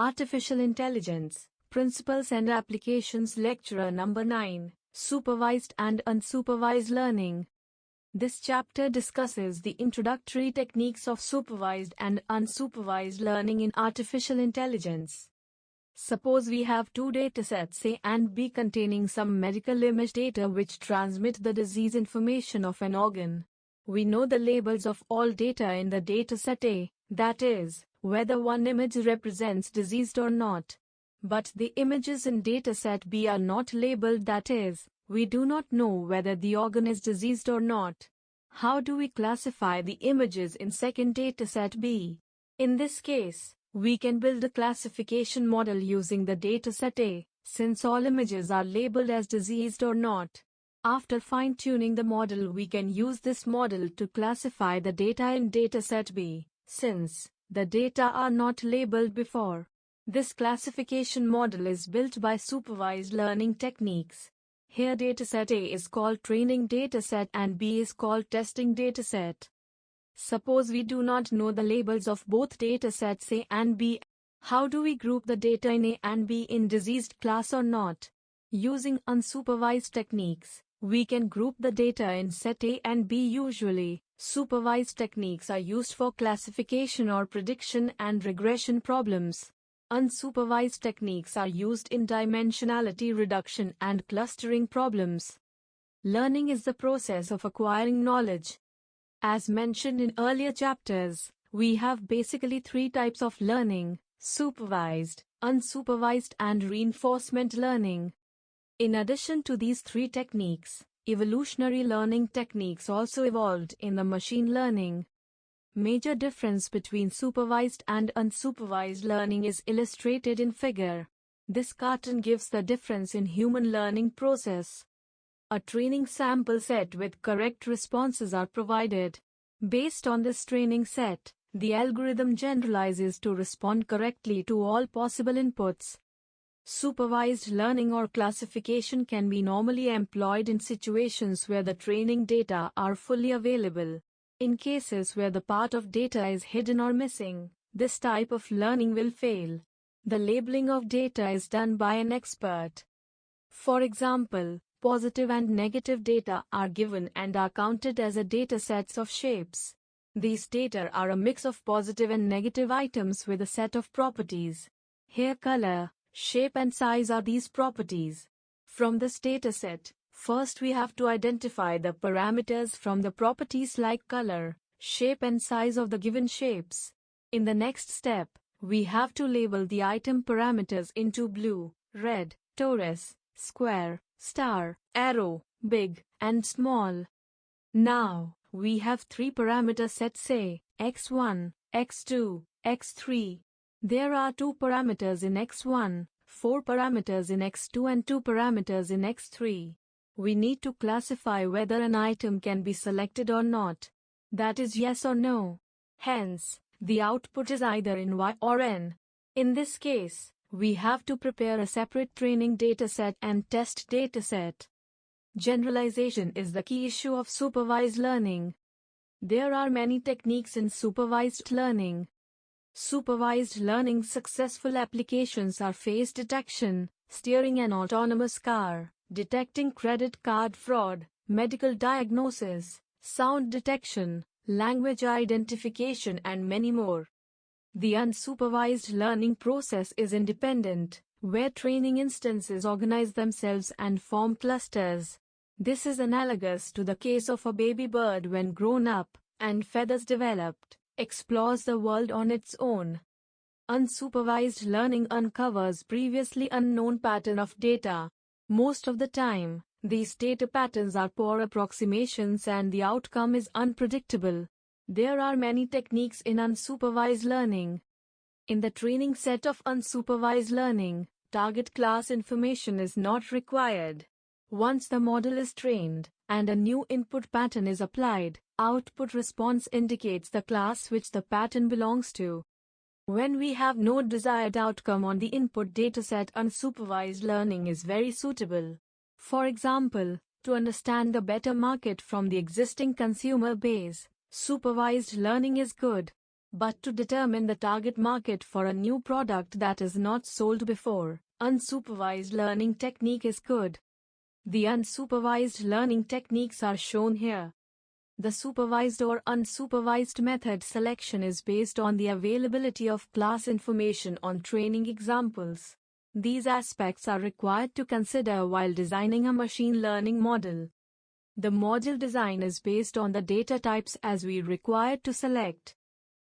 Artificial Intelligence, Principles and Applications Lecture Number 9, Supervised and Unsupervised Learning. This chapter discusses the introductory techniques of supervised and unsupervised learning in artificial intelligence. Suppose we have two datasets A and B containing some medical image data which transmit the disease information of an organ. We know the labels of all data in the dataset A, that is, whether one image represents disease or not. But the images in dataset B are not labeled, that is, we do not know whether the organ is diseased or not. How do we classify the images in second dataset B? In this case, we can build a classification model using the dataset A, since all images are labeled as diseased or not. After fine-tuning the model, we can use this model to classify the data in dataset B, since the data are not labeled before. This classification model is built by supervised learning techniques. Here dataset A is called training dataset and B is called testing dataset. Suppose we do not know the labels of both datasets A and B. How do we group the data in A and B in diseased class or not? Using unsupervised techniques, we can group the data in set A and B. Usually, supervised techniques are used for classification or prediction and regression problems. Unsupervised techniques are used in dimensionality reduction and clustering problems. Learning is the process of acquiring knowledge. As mentioned in earlier chapters, we have basically three types of learning: supervised, unsupervised, and reinforcement learning. In addition to these three techniques, evolutionary learning techniques also evolved in the machine learning. Major difference between supervised and unsupervised learning is illustrated in figure. This cartoon gives the difference in human learning process. A training sample set with correct responses are provided. Based on this training set, the algorithm generalizes to respond correctly to all possible inputs. Supervised learning or classification can be normally employed in situations where the training data are fully available. In cases where the part of data is hidden or missing, this type of learning will fail. The labeling of data is done by an expert. For example, positive and negative data are given and are counted as a datasets of shapes. These data are a mix of positive and negative items with a set of properties. Here color, shape and size are these properties. From this dataset, first we have to identify the parameters from the properties like color, shape and size of the given shapes. In the next step, we have to label the item parameters into blue, red, torus, square, star, arrow, big, and small. Now, we have three parameter sets, say, x1, x2, x3. There are two parameters in x1, four parameters in x2 and two parameters in x3. We need to classify whether an item can be selected or not. That is yes or no. Hence, the output is either in Y or N. In this case, we have to prepare a separate training dataset and test dataset. Generalization is the key issue of supervised learning. There are many techniques in supervised learning. Supervised learning successful applications are face detection, steering an autonomous car, detecting credit card fraud, medical diagnosis, sound detection, language identification, and many more. The unsupervised learning process is independent, where training instances organize themselves and form clusters. This is analogous to the case of a baby bird when grown up and feathers developed, explores the world on its own. Unsupervised learning uncovers previously unknown pattern of data. Most of the time, these data patterns are poor approximations and the outcome is unpredictable. There are many techniques in unsupervised learning. In the training set of unsupervised learning, target class information is not required. Once the model is trained, and a new input pattern is applied, output response indicates the class which the pattern belongs to. When we have no desired outcome on the input dataset, unsupervised learning is very suitable. For example, to understand the better market from the existing consumer base, supervised learning is good. but to determine the target market for a new product that is not sold before. Unsupervised learning technique is good. The unsupervised learning techniques are shown here. The supervised or unsupervised method selection is based on the availability of class information on training examples. These aspects are required to consider while designing a machine learning model. The model design is based on the data types as we required to select.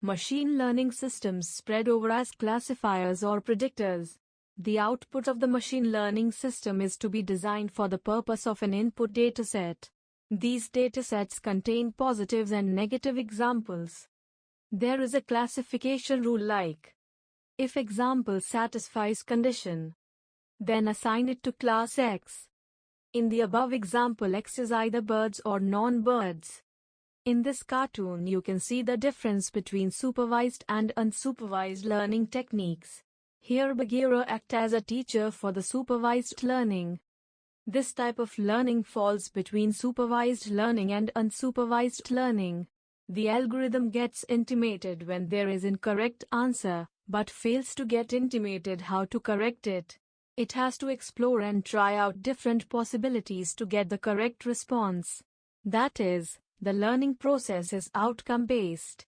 Machine learning systems spread over as classifiers or predictors. The output of the machine learning system is to be designed for the purpose of an input dataset. These datasets contain positives and negative examples. There is a classification rule like: if example satisfies condition, then assign it to class X. In the above example, X is either birds or non-birds. In this cartoon, you can see the difference between supervised and unsupervised learning techniques. Here Bagheera acts as a teacher for the supervised learning. This type of learning falls between supervised learning and unsupervised learning. The algorithm gets intimated when there is an incorrect answer, but fails to get intimated how to correct it. It has to explore and try out different possibilities to get the correct response. That is, the learning process is outcome-based.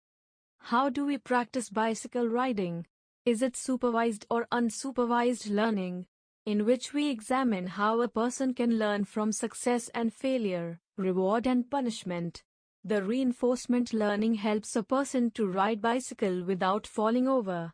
How do we practice bicycle riding? Is it supervised or unsupervised learning, in which we examine how a person can learn from success and failure, reward and punishment? The reinforcement learning helps a person to ride bicycle without falling over.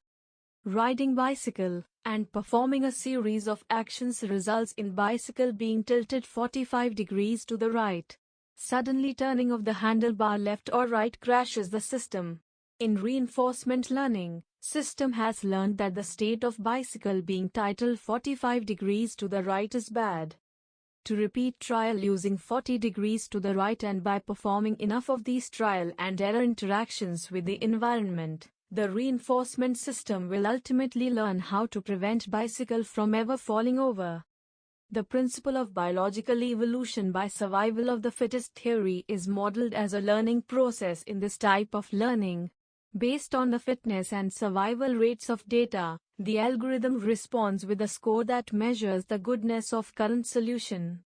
Riding bicycle and performing a series of actions results in bicycle being tilted 45 degrees to the right. Suddenly turning of the handlebar left or right crashes the system. In reinforcement learning, system has learned that the state of bicycle being tilted 45 degrees to the right is bad. To repeat trial using 40 degrees to the right and by performing enough of these trial and error interactions with the environment, the reinforcement system will ultimately learn how to prevent bicycle from ever falling over. The principle of biological evolution by survival of the fittest theory is modeled as a learning process in this type of learning. Based on the fitness and survival rates of data, the algorithm responds with a score that measures the goodness of current solution.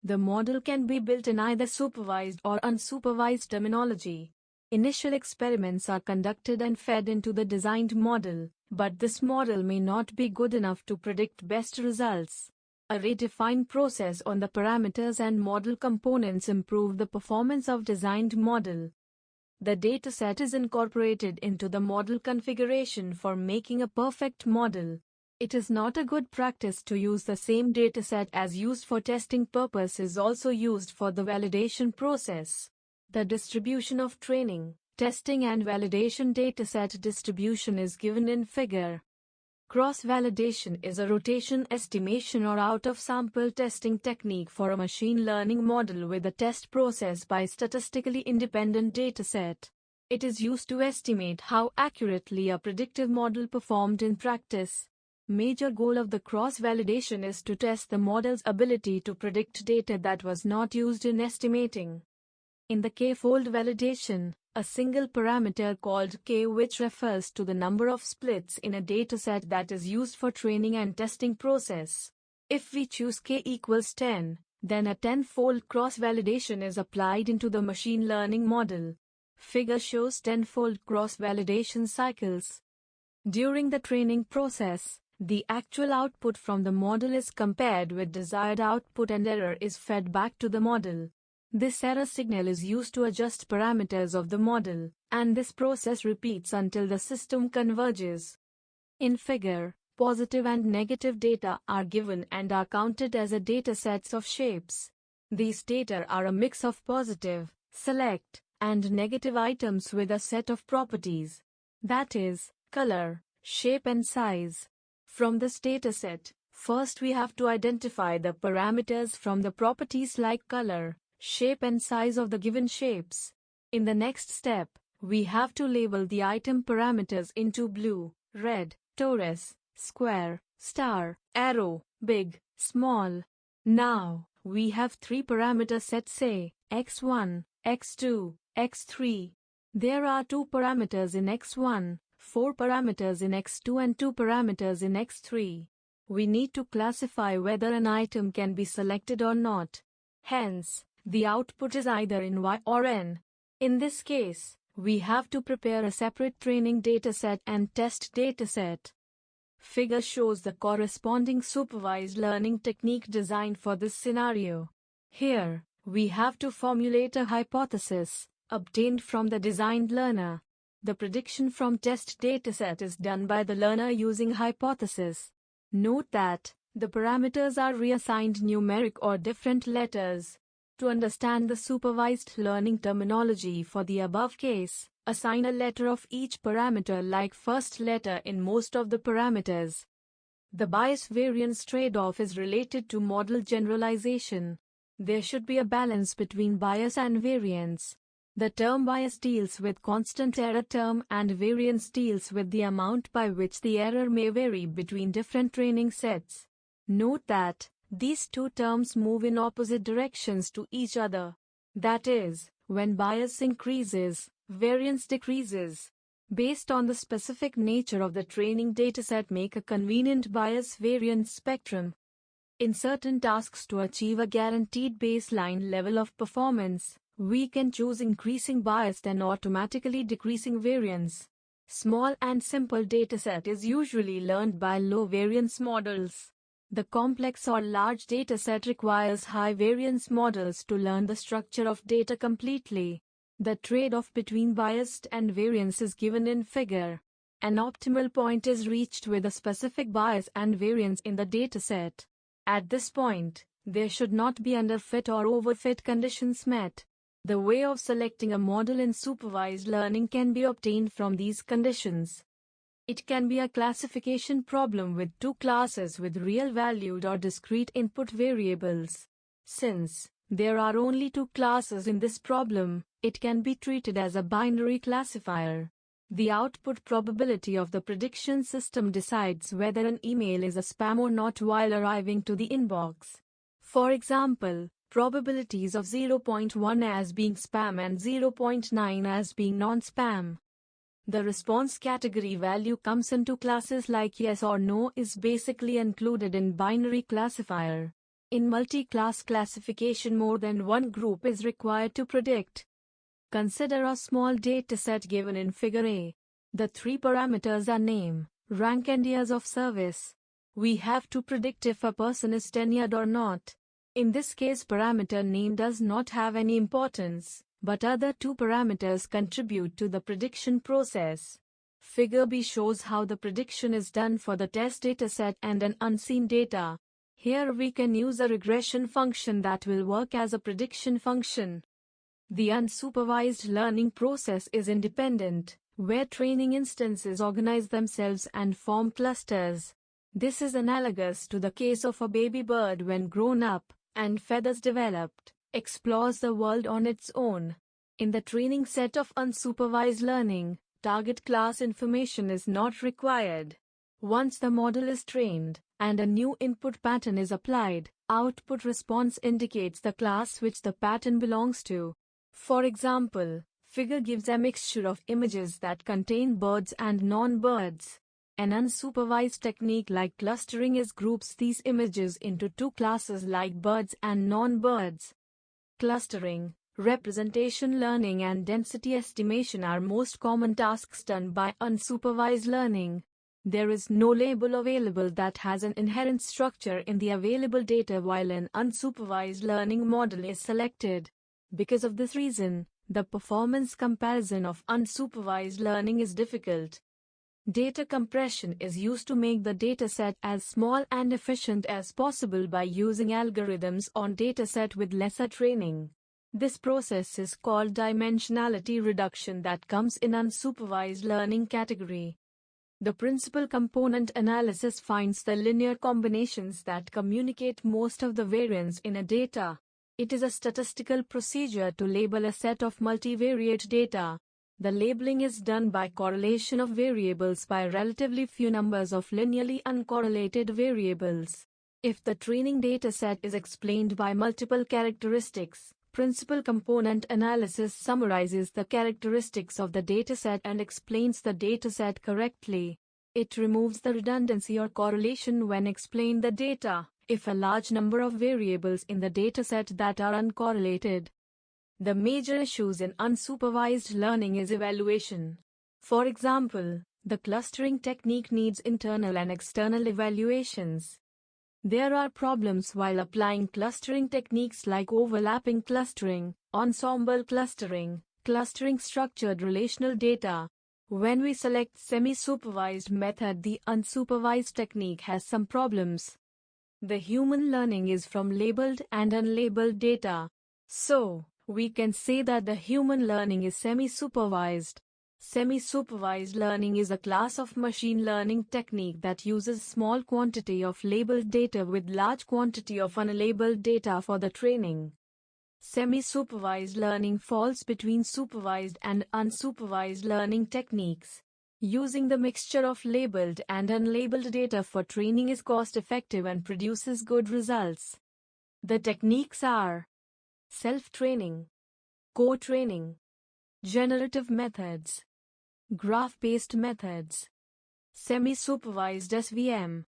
The model can be built in either supervised or unsupervised terminology. Initial experiments are conducted and fed into the designed model, but this model may not be good enough to predict best results. A redefined process on the parameters and model components improve the performance of designed model. The dataset is incorporated into the model configuration for making a perfect model. It is not a good practice to use the same dataset as used for testing purposes also used for the validation process. The distribution of training, testing and validation dataset distribution is given in figure. Cross-validation is a rotation estimation or out-of-sample testing technique for a machine learning model with a test process by statistically independent dataset. It is used to estimate how accurately a predictive model performed in practice. Major goal of the cross-validation is to test the model's ability to predict data that was not used in estimating. In the k-fold validation, a single parameter called k, which refers to the number of splits in a dataset that is used for training and testing process. If we choose k equals 10, then a 10-fold cross-validation is applied into the machine learning model. Figure shows 10-fold cross-validation cycles. During the training process, the actual output from the model is compared with desired output and error is fed back to the model. This error signal is used to adjust parameters of the model, and this process repeats until the system converges. In figure, positive and negative data are given and are counted as a data sets of shapes. These data are a mix of positive, select, and negative items with a set of properties. That is, color, shape and size. From this dataset, first we have to identify the parameters from the properties like color, shape and size of the given shapes. In the next step, we have to label the item parameters into blue, red, torus, square, star, arrow, big, small. Now, we have three parameter sets, say, x1, x2, x3. There are 2 parameters in x1, 4 parameters in x2 and 2 parameters in x3. We need to classify whether an item can be selected or not. Hence, the output is either in Y or N. In this case, we have to prepare a separate training dataset and test dataset. Figure shows the corresponding supervised learning technique designed for this scenario. Here, we have to formulate a hypothesis obtained from the designed learner. The prediction from test dataset is done by the learner using hypothesis. Note that the parameters are reassigned numeric or different letters. To understand the supervised learning terminology for the above case, assign a letter of each parameter like first letter in most of the parameters. The bias-variance trade-off is related to model generalization. There should be a balance between bias and variance. The term bias deals with constant error term and variance deals with the amount by which the error may vary between different training sets. Note that these two terms move in opposite directions to each other. That is, when bias increases, variance decreases. Based on the specific nature of the training dataset, make a convenient bias-variance spectrum. In certain tasks to achieve a guaranteed baseline level of performance, we can choose increasing bias and automatically decreasing variance. Small and simple dataset is usually learned by low variance models. The complex or large dataset requires high variance models to learn the structure of data completely. The trade-off between biased and variance is given in figure. An optimal point is reached with a specific bias and variance in the dataset. At this point, there should not be underfit or overfit conditions met. The way of selecting a model in supervised learning can be obtained from these conditions. It can be a classification problem with two classes with real-valued or discrete input variables. Since there are only two classes in this problem, it can be treated as a binary classifier. The output probability of the prediction system decides whether an email is a spam or not while arriving to the inbox. For example, probabilities of 0.1 as being spam and 0.9 as being non-spam. The response category value comes into classes like yes or no is basically included in binary classifier. In multi-class classification, more than one group is required to predict. Consider a small dataset given in figure A. The three parameters are name, rank and years of service. We have to predict if a person is tenured or not. In this case, parameter name does not have any importance, but other two parameters contribute to the prediction process. Figure B shows how the prediction is done for the test dataset and an unseen data. Here we can use a regression function that will work as a prediction function. The unsupervised learning process is independent, where training instances organize themselves and form clusters. This is analogous to the case of a baby bird when grown up and feathers developed, explores the world on its own. In the training set of unsupervised learning, target class information is not required. Once the model is trained, and a new input pattern is applied, output response indicates the class which the pattern belongs to. For example, figure gives a mixture of images that contain birds and non-birds. An unsupervised technique like clustering groups these images into two classes like birds and non-birds. Clustering, representation learning and density estimation are most common tasks done by unsupervised learning. There is no label available that has an inherent structure in the available data while an unsupervised learning model is selected. Because of this reason, the performance comparison of unsupervised learning is difficult. Data compression is used to make the dataset as small and efficient as possible by using algorithms on dataset with lesser training. This process is called dimensionality reduction that comes in unsupervised learning category. The principal component analysis finds the linear combinations that communicate most of the variance in a data. It is a statistical procedure to label a set of multivariate data. The labeling is done by correlation of variables by relatively few numbers of linearly uncorrelated variables. If the training dataset is explained by multiple characteristics, Principal component analysis summarizes the characteristics of the dataset and explains the dataset correctly. It removes the redundancy or correlation when explaining the data, if a large number of variables in the dataset that are uncorrelated. The major issues in unsupervised learning is evaluation. For example, the clustering technique needs internal and external evaluations. There are problems while applying clustering techniques like overlapping clustering, ensemble clustering, clustering structured relational data. When we select semi-supervised method, the unsupervised technique has some problems. The human learning is from labeled and unlabeled data. So, we can say that the human learning is semi-supervised. Semi-supervised learning is a class of machine learning technique that uses small quantity of labeled data with large quantity of unlabeled data for the training. Semi-supervised learning falls between supervised and unsupervised learning techniques. Using the mixture of labeled and unlabeled data for training is cost-effective and produces good results. The techniques are self-training, co-training, generative methods, graph-based methods, semi-supervised SVM.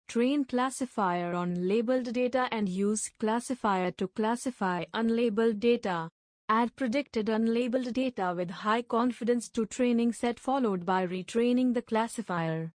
Train classifier on labeled data and use classifier to classify unlabeled data. Add predicted unlabeled data with high confidence to training set followed by retraining the classifier.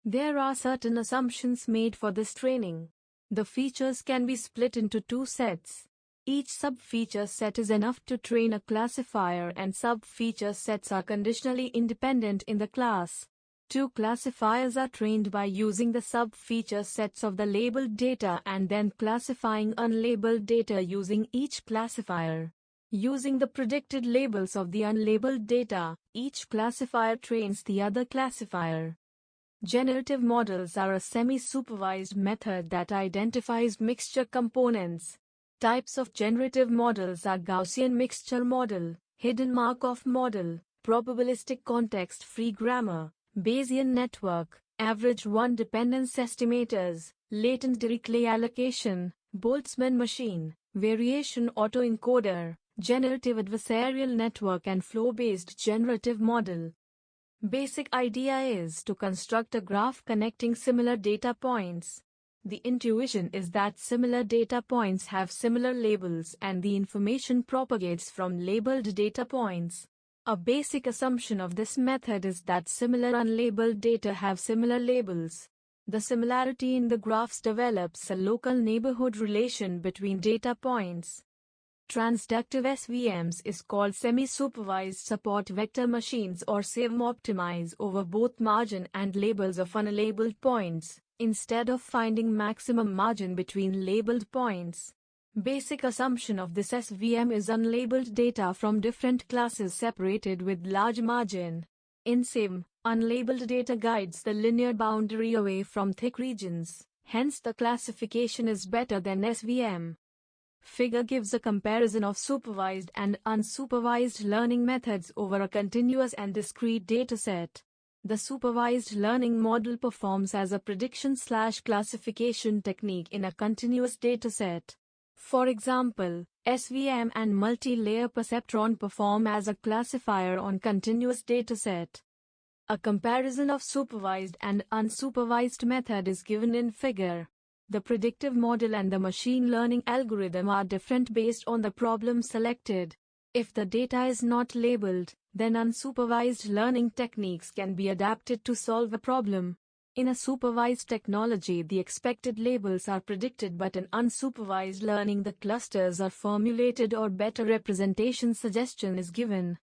There are certain assumptions made for this training. The features can be split into two sets. Each sub-feature set is enough to train a classifier and sub-feature sets are conditionally independent in the class. Two classifiers are trained by using the sub-feature sets of the labeled data and then classifying unlabeled data using each classifier. Using the predicted labels of the unlabeled data, each classifier trains the other classifier. Generative models are a semi-supervised method that identifies mixture components. Types of generative models are Gaussian mixture model, hidden Markov model, probabilistic context-free grammar, Bayesian network, average one dependence estimators, latent Dirichlet allocation, Boltzmann machine, variation autoencoder, generative adversarial network and flow-based generative model. Basic idea is to construct a graph connecting similar data points. The intuition is that similar data points have similar labels and the information propagates from labeled data points. A basic assumption of this method is that similar unlabeled data have similar labels. The similarity in the graphs develops a local neighborhood relation between data points. Transductive SVMs is called semi-supervised support vector machines or SIVM optimize over both margin and labels of unlabeled points, instead of finding maximum margin between labeled points. Basic assumption of this SVM is unlabeled data from different classes separated with large margin. In SIVM, unlabeled data guides the linear boundary away from thick regions, hence the classification is better than SVM. Figure gives a comparison of supervised and unsupervised learning methods over a continuous and discrete dataset. The supervised learning model performs as a prediction/classification technique in a continuous dataset. For example, SVM and multi-layer perceptron perform as a classifier on continuous dataset. A comparison of supervised and unsupervised method is given in figure. The predictive model and the machine learning algorithm are different based on the problem selected. If the data is not labeled, then unsupervised learning techniques can be adapted to solve a problem. In a supervised technology, the expected labels are predicted, but in unsupervised learning, the clusters are formulated or better representation suggestion is given.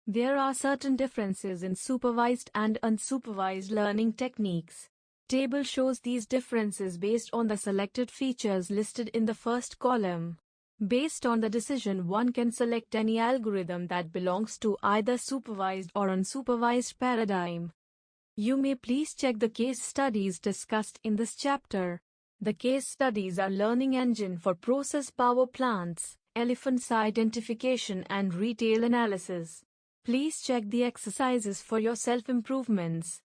There are certain differences in supervised and unsupervised learning techniques. Table shows these differences based on the selected features listed in the first column. Based on the decision, one can select any algorithm that belongs to either supervised or unsupervised paradigm. You may please check the case studies discussed in this chapter. The case studies are learning engine for process power plants, elephants identification and retail analysis. Please check the exercises for your self-improvements.